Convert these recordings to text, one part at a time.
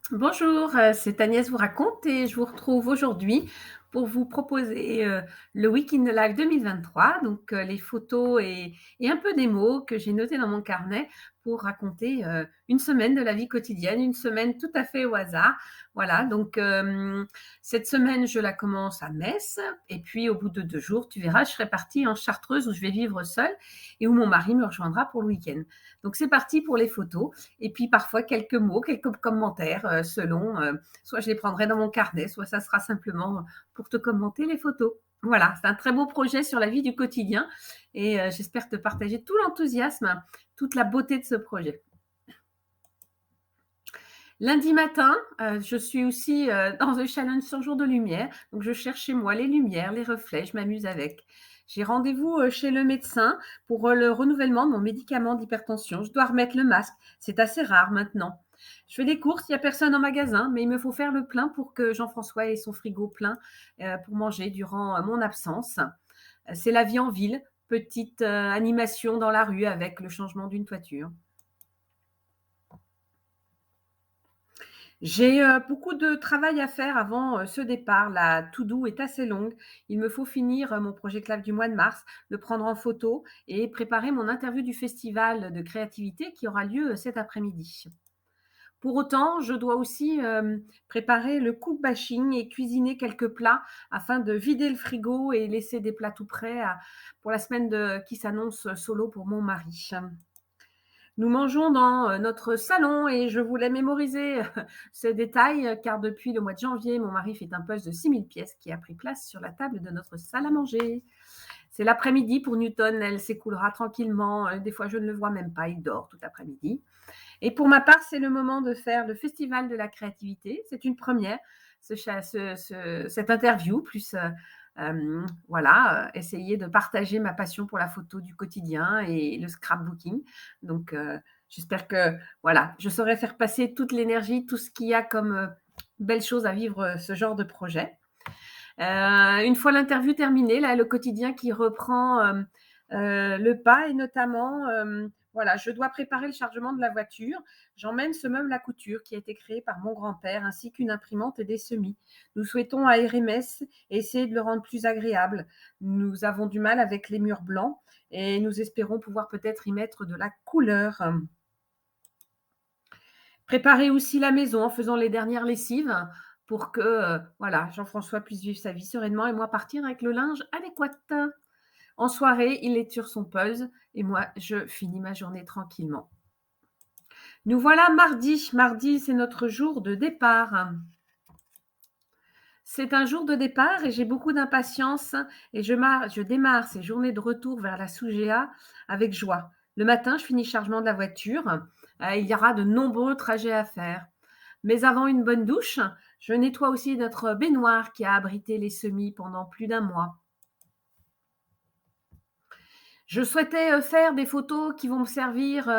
Bonjour, c'est Agnès vous raconte et je vous retrouve aujourd'hui pour vous proposer, le Week in Life 2023, donc les photos et un peu des mots que j'ai notés dans mon carnet pour raconter, une semaine de la vie quotidienne, une semaine tout à fait au hasard. Voilà, donc cette semaine, je la commence à Metz et puis au bout de 2 jours, tu verras, je serai partie en Chartreuse où je vais vivre seule et où mon mari me rejoindra pour le week-end. Donc c'est parti pour les photos et puis parfois quelques mots, quelques commentaires selon, soit je les prendrai dans mon carnet, soit ça sera simplement pour te commenter les photos. Voilà, c'est un très beau projet sur la vie du quotidien et j'espère te partager tout l'enthousiasme, toute la beauté de ce projet. Lundi matin, je suis aussi dans un challenge 100 jours de lumière. Donc, je cherche chez moi les lumières, les reflets, je m'amuse avec. J'ai rendez-vous chez le médecin pour le renouvellement de mon médicament d'hypertension. Je dois remettre le masque. C'est assez rare maintenant. Je fais des courses, il n'y a personne en magasin, mais il me faut faire le plein pour que Jean-François ait son frigo plein pour manger durant mon absence. C'est la vie en ville, petite animation dans la rue avec le changement d'une toiture. J'ai beaucoup de travail à faire avant ce départ. La to-do est assez longue. Il me faut finir mon projet CLAV du mois de mars, le prendre en photo et préparer mon interview du festival de créativité qui aura lieu cet après-midi. Pour autant, je dois aussi préparer le cook-bashing et cuisiner quelques plats afin de vider le frigo et laisser des plats tout prêts pour la semaine qui s'annonce solo pour mon mari. Nous mangeons dans notre salon et je voulais mémoriser ce détail car depuis le mois de janvier, mon mari fait un puzzle de 6000 pièces qui a pris place sur la table de notre salle à manger. C'est l'après-midi pour Newton, elle s'écoulera tranquillement. Des fois, je ne le vois même pas, il dort tout l'après-midi. Et pour ma part, c'est le moment de faire le festival de la créativité. C'est une première, cette interview, plus voilà, essayer de partager ma passion pour la photo du quotidien et le scrapbooking. Donc, j'espère que voilà, je saurai faire passer toute l'énergie, tout ce qu'il y a comme belles choses à vivre ce genre de projet. Une fois l'interview terminée, là, le quotidien qui reprend le pas et notamment, voilà, je dois préparer le chargement de la voiture. J'emmène ce meuble à couture qui a été créé par mon grand-père ainsi qu'une imprimante et des semis. Nous souhaitons aérer Metz et essayer de le rendre plus agréable. Nous avons du mal avec les murs blancs et nous espérons pouvoir peut-être y mettre de la couleur. Préparer aussi la maison en faisant les dernières lessives pour que, voilà, Jean-François puisse vivre sa vie sereinement et moi partir avec le linge adéquat. En soirée, il lecture son puzzle et moi, je finis ma journée tranquillement. Nous voilà mardi. Mardi, c'est notre jour de départ. C'est un jour de départ et j'ai beaucoup d'impatience et je démarre ces journées de retour vers la Sougéa avec joie. Le matin, je finis le chargement de la voiture. Il y aura de nombreux trajets à faire. Mais avant une bonne douche, je nettoie aussi notre baignoire qui a abrité les semis pendant plus d'un mois. Je souhaitais faire des photos qui vont me servir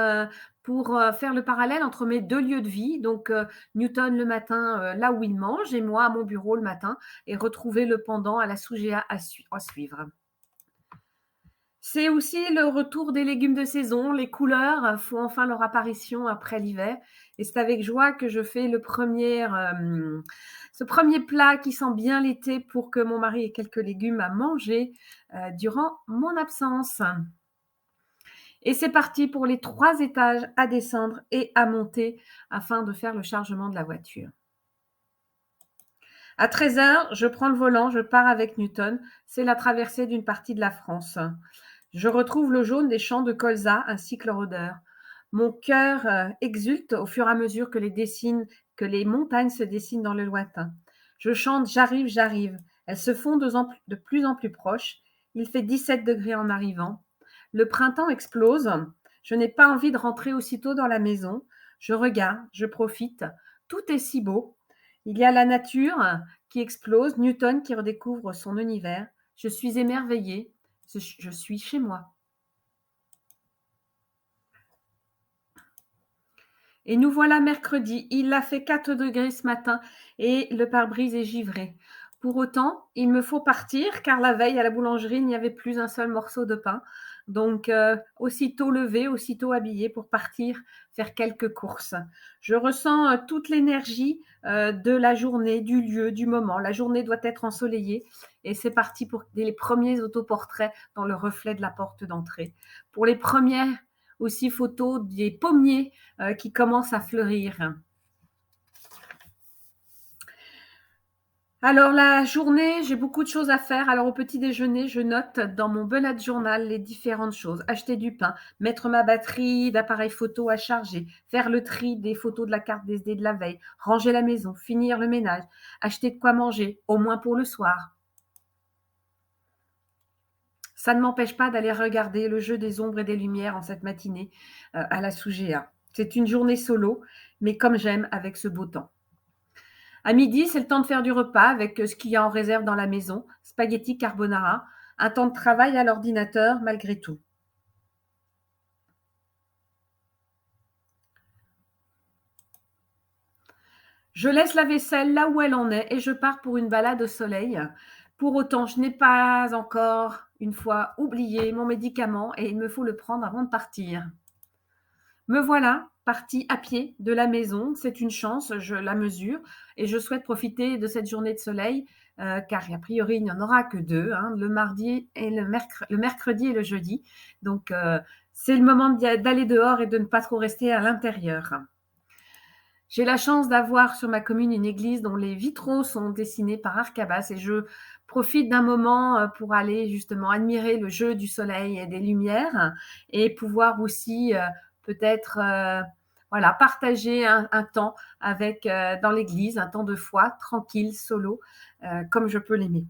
pour faire le parallèle entre mes deux lieux de vie, donc Newton le matin, là où il mange, et moi à mon bureau le matin, et retrouver le pendant à la Sougéa à suivre. C'est aussi le retour des légumes de saison. Les couleurs font enfin leur apparition après l'hiver. Et c'est avec joie que je fais ce premier plat qui sent bien l'été pour que mon mari ait quelques légumes à manger durant mon absence. Et c'est parti pour les 3 étages à descendre et à monter afin de faire le chargement de la voiture. À 13h, je prends le volant, je pars avec Newton. C'est la traversée d'une partie de la France. Je retrouve le jaune des champs de colza ainsi que leur odeur. Mon cœur exulte au fur et à mesure que les montagnes se dessinent dans le lointain. Je chante J'arrive, j'arrive. Elles se font de plus en plus proches. Il fait 17 degrés en arrivant. Le printemps explose. Je n'ai pas envie de rentrer aussitôt dans la maison. Je regarde, je profite. Tout est si beau. Il y a la nature qui explose, Newton qui redécouvre son univers. Je suis émerveillée. Je suis chez moi. Et nous voilà mercredi. Il a fait 4 degrés ce matin et le pare-brise est givré. Pour autant, il me faut partir car la veille à la boulangerie, il n'y avait plus un seul morceau de pain. Donc, aussitôt levé, aussitôt habillé pour partir faire quelques courses. Je ressens toute l'énergie de la journée, du lieu, du moment. La journée doit être ensoleillée et c'est parti pour les premiers autoportraits dans le reflet de la porte d'entrée. Pour les premières aussi photos des pommiers qui commencent à fleurir. Alors la journée, j'ai beaucoup de choses à faire. Alors au petit déjeuner, je note dans mon bullet journal les différentes choses. Acheter du pain, mettre ma batterie d'appareil photo à charger, faire le tri des photos de la carte SD de la veille, ranger la maison, finir le ménage, acheter de quoi manger, au moins pour le soir. Ça ne m'empêche pas d'aller regarder le jeu des ombres et des lumières en cette matinée à la Sougéa. C'est une journée solo, mais comme j'aime avec ce beau temps. À midi, c'est le temps de faire du repas avec ce qu'il y a en réserve dans la maison, spaghetti carbonara, un temps de travail à l'ordinateur malgré tout. Je laisse la vaisselle là où elle en est et je pars pour une balade au soleil. Pour autant, je n'ai pas encore une fois oublié mon médicament et il me faut le prendre avant de partir. Me voilà partie à pied de la maison. C'est une chance, je la mesure et je souhaite profiter de cette journée de soleil, car a priori, il n'y en aura que 2, hein, le mardi et le mercredi et le jeudi. Donc, c'est le moment d'aller dehors et de ne pas trop rester à l'intérieur. J'ai la chance d'avoir sur ma commune une église dont les vitraux sont dessinés par Arcabas et je profite d'un moment pour aller justement admirer le jeu du soleil et des lumières et pouvoir aussi peut-être voilà, partager un temps avec dans l'église, un temps de foi tranquille, solo, comme je peux l'aimer.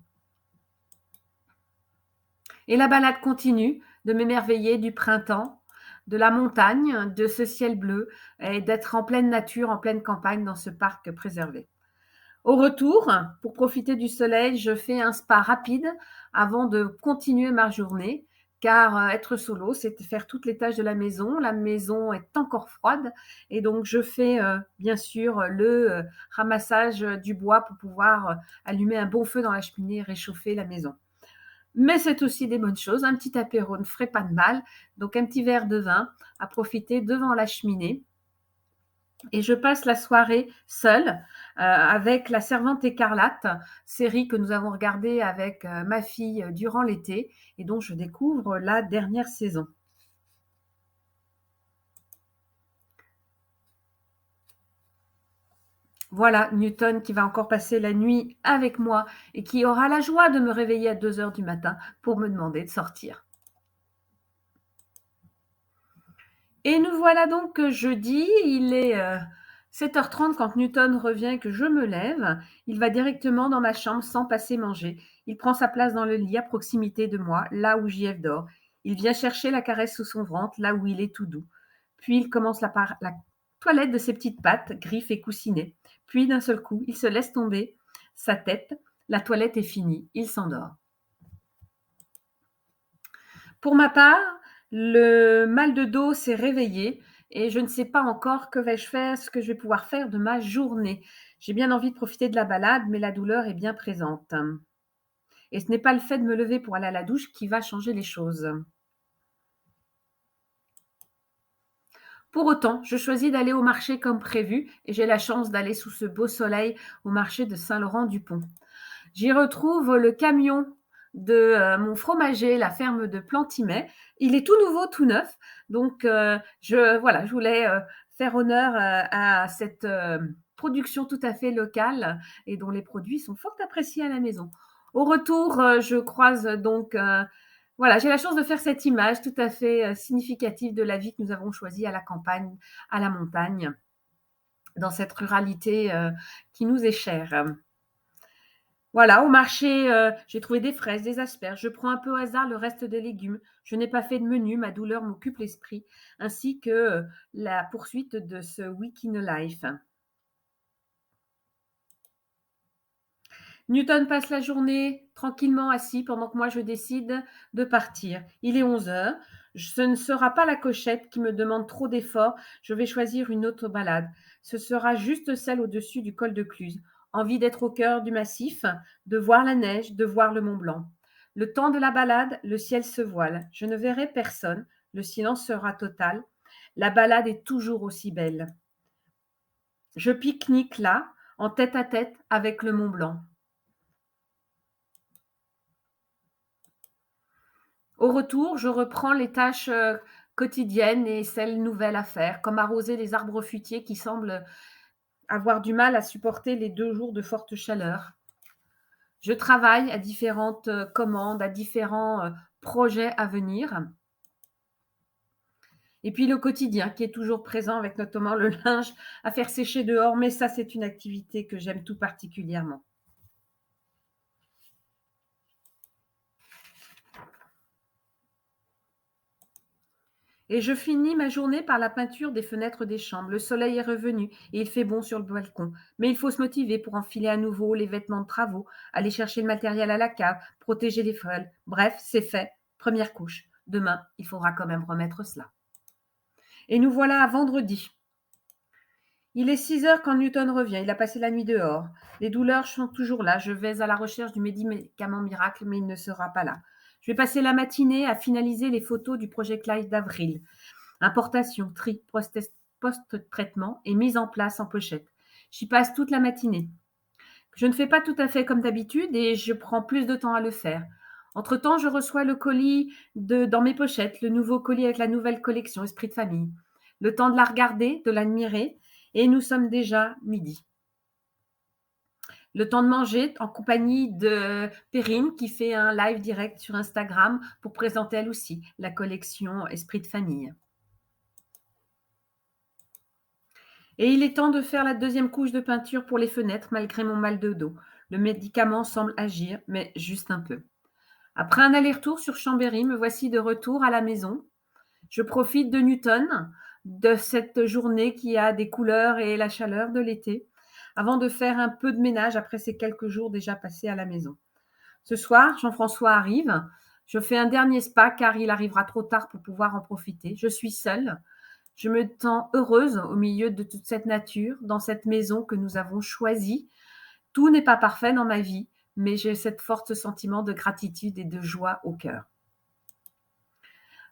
Et la balade continue de m'émerveiller du printemps, de la montagne, de ce ciel bleu et d'être en pleine nature, en pleine campagne dans ce parc préservé. Au retour, pour profiter du soleil, je fais un spa rapide avant de continuer ma journée, car être solo, c'est faire toutes les tâches de la maison. La maison est encore froide et donc je fais bien sûr le ramassage du bois pour pouvoir allumer un bon feu dans la cheminée et réchauffer la maison. Mais c'est aussi des bonnes choses. Un petit apéro ne ferait pas de mal. Donc un petit verre de vin à profiter devant la cheminée. Et je passe la soirée seule avec La Servante écarlate, série que nous avons regardée avec ma fille durant l'été et dont je découvre la dernière saison. Voilà Newton qui va encore passer la nuit avec moi et qui aura la joie de me réveiller à 2 heures du matin pour me demander de sortir. Et nous voilà donc jeudi, il est 7h30 quand Newton revient et que je me lève. Il va directement dans ma chambre sans passer manger. Il prend sa place dans le lit à proximité de moi, là où JF dort. Il vient chercher la caresse sous son ventre, là où il est tout doux. Puis il commence la toilette de ses petites pattes, griffes et coussinets. Puis d'un seul coup, il se laisse tomber sa tête. La toilette est finie. Il s'endort. Pour ma part, le mal de dos s'est réveillé et je ne sais pas encore que vais-je faire, ce que je vais pouvoir faire de ma journée. J'ai bien envie de profiter de la balade, mais la douleur est bien présente. Et ce n'est pas le fait de me lever pour aller à la douche qui va changer les choses. Pour autant, je choisis d'aller au marché comme prévu et j'ai la chance d'aller sous ce beau soleil au marché de Saint-Laurent-du-Pont. J'y retrouve le camion de mon fromager, la ferme de Plantimet. Il est tout nouveau, tout neuf. Donc, je voulais faire honneur à cette production tout à fait locale et dont les produits sont fort appréciés à la maison. Au retour, je croise donc, voilà, j'ai la chance de faire cette image tout à fait significative de la vie que nous avons choisie à la campagne, à la montagne, dans cette ruralité qui nous est chère. Voilà, au marché, j'ai trouvé des fraises, des asperges. Je prends un peu au hasard le reste des légumes. Je n'ai pas fait de menu, ma douleur m'occupe l'esprit, ainsi que la poursuite de ce Week in a Life. Newton passe la journée tranquillement assis pendant que moi je décide de partir. Il est 11 heures. Ce ne sera pas la cochette qui me demande trop d'efforts. Je vais choisir une autre balade. Ce sera juste celle au-dessus du col de Cluse. Envie d'être au cœur du massif, de voir la neige, de voir le Mont Blanc. Le temps de la balade, le ciel se voile. Je ne verrai personne. Le silence sera total. La balade est toujours aussi belle. Je pique-nique là, en tête à tête avec le Mont Blanc. Au retour, je reprends les tâches quotidiennes et celles nouvelles à faire, comme arroser les arbres fruitiers qui semblent avoir du mal à supporter les 2 jours de forte chaleur. Je travaille à différentes commandes, à différents projets à venir. Et puis le quotidien qui est toujours présent avec notamment le linge à faire sécher dehors, mais ça, c'est une activité que j'aime tout particulièrement. Et je finis ma journée par la peinture des fenêtres des chambres. Le soleil est revenu et il fait bon sur le balcon. Mais il faut se motiver pour enfiler à nouveau les vêtements de travaux, aller chercher le matériel à la cave, protéger les feuilles. Bref, c'est fait. Première couche. Demain, il faudra quand même remettre cela. Et nous voilà à vendredi. Il est 6 heures quand Newton revient. Il a passé la nuit dehors. Les douleurs sont toujours là. Je vais à la recherche du médicament miracle, mais il ne sera pas là. Je vais passer la matinée à finaliser les photos du Project Live d'avril. Importation, tri, post-traitement et mise en place en pochette. J'y passe toute la matinée. Je ne fais pas tout à fait comme d'habitude et je prends plus de temps à le faire. Entre-temps, je reçois le colis dans mes pochettes, le nouveau colis avec la nouvelle collection Esprit de famille. Le temps de la regarder, de l'admirer, et nous sommes déjà midi. Le temps de manger en compagnie de Perrine qui fait un live direct sur Instagram pour présenter elle aussi la collection Esprit de famille. Et il est temps de faire la deuxième couche de peinture pour les fenêtres malgré mon mal de dos. Le médicament semble agir, mais juste un peu. Après un aller-retour sur Chambéry, me voici de retour à la maison. Je profite de Newton, de cette journée qui a des couleurs et la chaleur de l'été, avant de faire un peu de ménage après ces quelques jours déjà passés à la maison. Ce soir, Jean-François arrive. Je fais un dernier spa car il arrivera trop tard pour pouvoir en profiter. Je suis seule. Je me sens heureuse au milieu de toute cette nature, dans cette maison que nous avons choisie. Tout n'est pas parfait dans ma vie, mais j'ai ce fort sentiment de gratitude et de joie au cœur.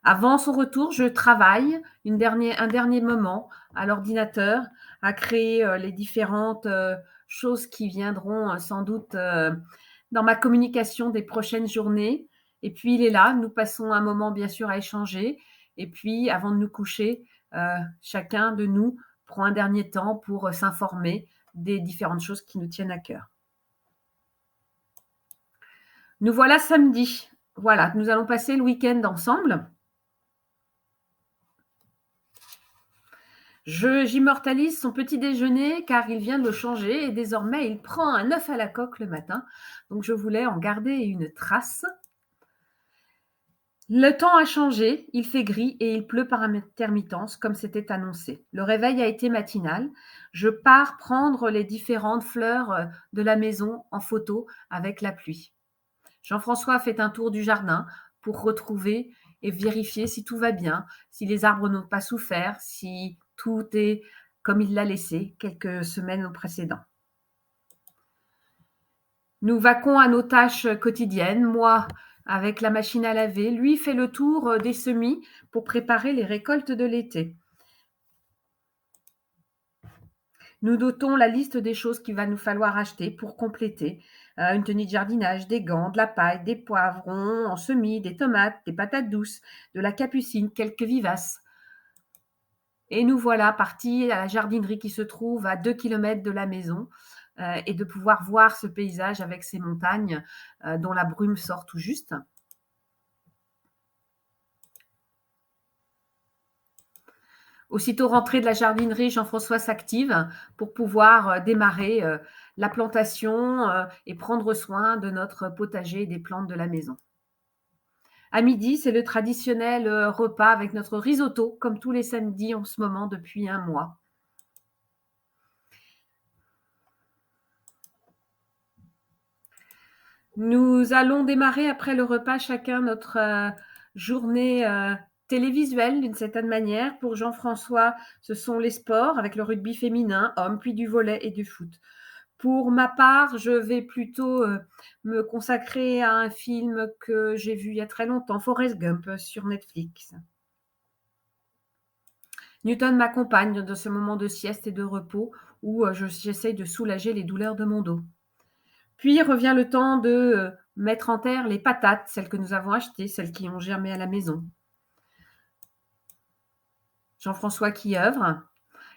Avant son retour, je travaille un dernier moment à l'ordinateur, à créer les différentes choses qui viendront sans doute dans ma communication des prochaines journées. Et puis il est là, nous passons un moment bien sûr à échanger. Et puis avant de nous coucher, chacun de nous prend un dernier temps pour s'informer des différentes choses qui nous tiennent à cœur. Nous voilà samedi. Voilà, nous allons passer le week-end ensemble. J'immortalise son petit déjeuner car il vient de le changer et désormais il prend un œuf à la coque le matin. Donc je voulais en garder une trace. Le temps a changé, il fait gris et il pleut par intermittence comme c'était annoncé. Le réveil a été matinal. Je pars prendre les différentes fleurs de la maison en photo avec la pluie. Jean-François fait un tour du jardin pour retrouver et vérifier si tout va bien, si les arbres n'ont pas souffert, si tout est comme il l'a laissé quelques semaines précédentes. Nous vaquons à nos tâches quotidiennes. Moi, avec la machine à laver, lui fait le tour des semis pour préparer les récoltes de l'été. Nous notons la liste des choses qu'il va nous falloir acheter pour compléter. Une tenue de jardinage, des gants, de la paille, des poivrons en semis, des tomates, des patates douces, de la capucine, quelques vivaces. Et nous voilà partis à la jardinerie qui se trouve à 2 kilomètres de la maison et de pouvoir voir ce paysage avec ces montagnes dont la brume sort tout juste. Aussitôt rentré de la jardinerie, Jean-François s'active pour pouvoir démarrer la plantation et prendre soin de notre potager et des plantes de la maison. À midi, c'est le traditionnel repas avec notre risotto, comme tous les samedis en ce moment depuis un mois. Nous allons démarrer après le repas chacun notre journée télévisuelle d'une certaine manière. Pour Jean-François, ce sont les sports avec le rugby féminin, hommes, puis du volley et du foot. Pour ma part, je vais plutôt, me consacrer à un film que j'ai vu il y a très longtemps, Forrest Gump, sur Netflix. Newton m'accompagne dans ce moment de sieste et de repos où, j'essaye de soulager les douleurs de mon dos. Puis revient le temps de, mettre en terre les patates, celles que nous avons achetées, celles qui ont germé à la maison. Jean-François qui œuvre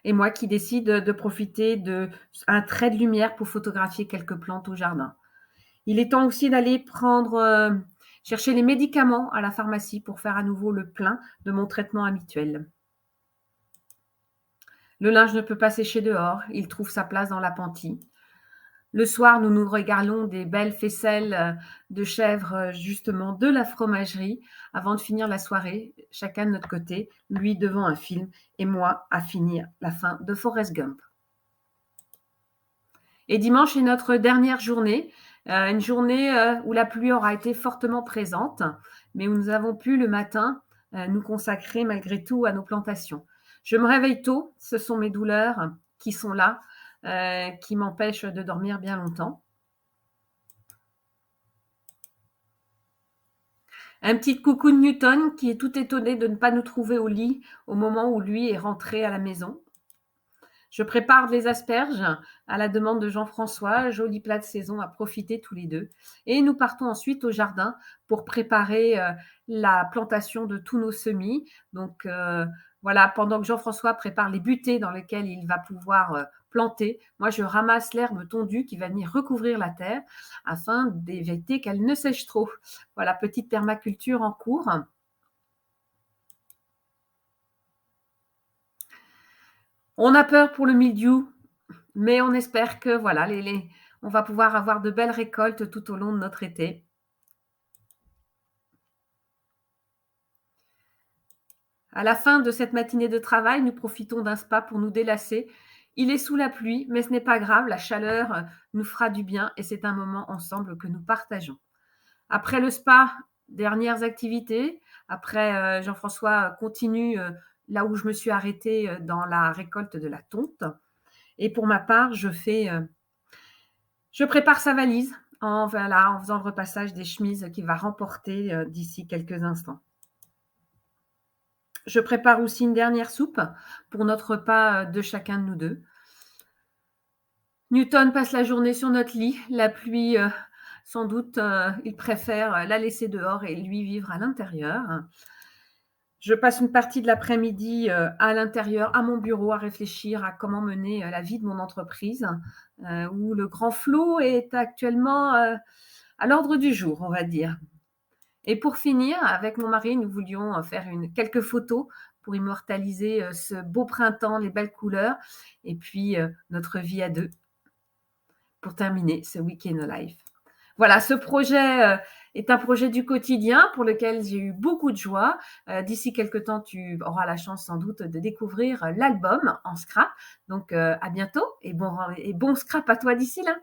et moi qui décide de profiter d'un trait de lumière pour photographier quelques plantes au jardin. Il est temps aussi d'aller prendre, chercher les médicaments à la pharmacie pour faire à nouveau le plein de mon traitement habituel. Le linge ne peut pas sécher dehors, il trouve sa place dans l'appentis. Le soir, nous nous régalons des belles faisselles de chèvre, justement de la fromagerie, avant de finir la soirée, chacun de notre côté, lui devant un film et moi à finir la fin de Forrest Gump. Et dimanche est notre dernière journée, une journée où la pluie aura été fortement présente, mais où nous avons pu le matin nous consacrer malgré tout à nos plantations. Je me réveille tôt, ce sont mes douleurs qui sont là, qui m'empêchent de dormir bien longtemps. Un petit coucou de Newton qui est tout étonné de ne pas nous trouver au lit au moment où lui est rentré à la maison. Je prépare les asperges à la demande de Jean-François, joli plat de saison à profiter tous les deux. Et nous partons ensuite au jardin pour préparer la plantation de tous nos semis. Donc voilà, pendant que Jean-François prépare les butées dans lesquelles il va pouvoir planter, moi je ramasse l'herbe tondue qui va venir recouvrir la terre afin d'éviter qu'elle ne sèche trop. Voilà, petite permaculture en cours. On a peur pour le mildiou, mais on espère que voilà, on va pouvoir avoir de belles récoltes tout au long de notre été. À la fin de cette matinée de travail, nous profitons d'un spa pour nous délasser. Il est sous la pluie, mais ce n'est pas grave, la chaleur nous fera du bien et c'est un moment ensemble que nous partageons. Après le spa, dernières activités. Après, Jean-François continue là où je me suis arrêtée dans la récolte de la tonte. Et pour ma part, je prépare sa valise voilà, en faisant le repassage des chemises qu'il va remporter d'ici quelques instants. Je prépare aussi une dernière soupe pour notre repas de chacun de nous deux. Newton passe la journée sur notre lit. La pluie, sans doute, il préfère la laisser dehors et lui vivre à l'intérieur. Je passe une partie de l'après-midi à l'intérieur, à mon bureau, à réfléchir à comment mener la vie de mon entreprise, où le grand flou est actuellement à l'ordre du jour, on va dire. Et pour finir, avec mon mari, nous voulions faire quelques photos pour immortaliser ce beau printemps, les belles couleurs, et puis notre vie à deux, pour terminer ce Week-end Life. Voilà, ce projet est un projet du quotidien pour lequel j'ai eu beaucoup de joie. D'ici quelques temps, tu auras la chance sans doute de découvrir l'album en scrap. Donc à bientôt et bon scrap à toi d'ici là.